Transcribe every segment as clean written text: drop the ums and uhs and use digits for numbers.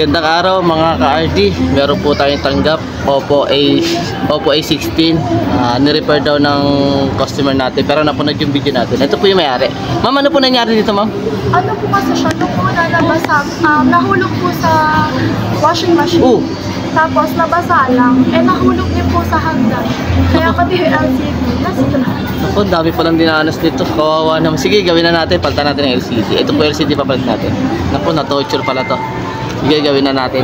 Gandang araw mga ka-RD. Meron po tayong tanggap Oppo A16. Ni-repair daw ng customer natin pero napunod yung video natin. Ito po yung may-ari. Ma'am, ano po nangyari dito, ma'am? Ano po kasi siya, nung una nabasa, nahulog po sa washing machine. Tapos nabasa lang, nahulog din po sa hagdan. Kaya pati yung LCD, nasira. Ako, dami palang dinanas dito. Kawawa naman. Sige, gawin na natin. Palitan natin ang LCD. Ito po LCD papalit natin. Naku, na-torture pala to. Sige, gawin na natin.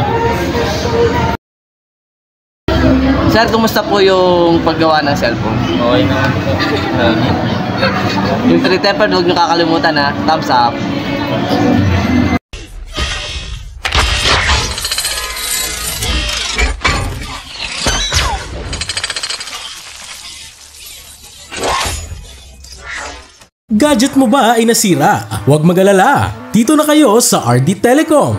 Sir, kumusta po yung paggawa ng cellphone? Okay na. Yung 3 tempered, huwag nyo kakalimutan ha. Thumbs up. Gadget mo ba ay nasira? Huwag mag-alala. Dito na kayo sa RD Telecom.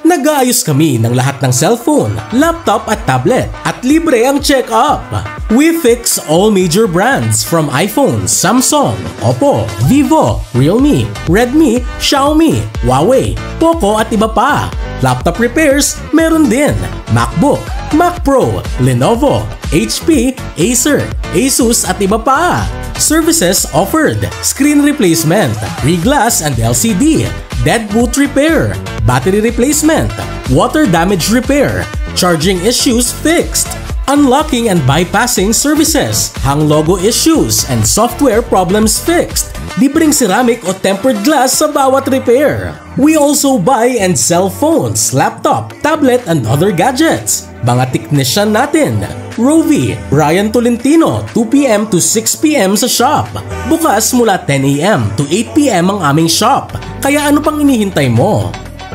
Nag-aayos kami ng lahat ng cellphone, laptop at tablet at libre ang check-up. We fix all major brands from iPhone, Samsung, Oppo, Vivo, Realme, Redmi, Xiaomi, Huawei, Poco at iba pa. Laptop repairs meron din. MacBook, Mac Pro, Lenovo, HP, Acer, Asus at iba pa. Services offered: screen replacement, reglass and LCD, dead boot repair, battery replacement, water damage repair, charging issues fixed, unlocking and bypassing services, hang logo issues and software problems fixed, libreng ceramic o tempered glass sa bawat repair. We also buy and sell phones, laptop, tablet and other gadgets. Mga technician natin: Rovi, Ryan Tolentino, 2 PM to 6 PM sa shop. Bukas mula 10 AM to 8 PM ang aming shop. Kaya ano pang inihintay mo?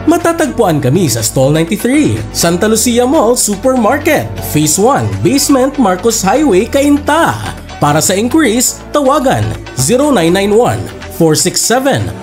Matatagpuan kami sa Stall 93, Santa Lucia Mall Supermarket, Phase 1, Basement Marcos Highway, Cainta. Para sa inquiries, tawagan 0991 467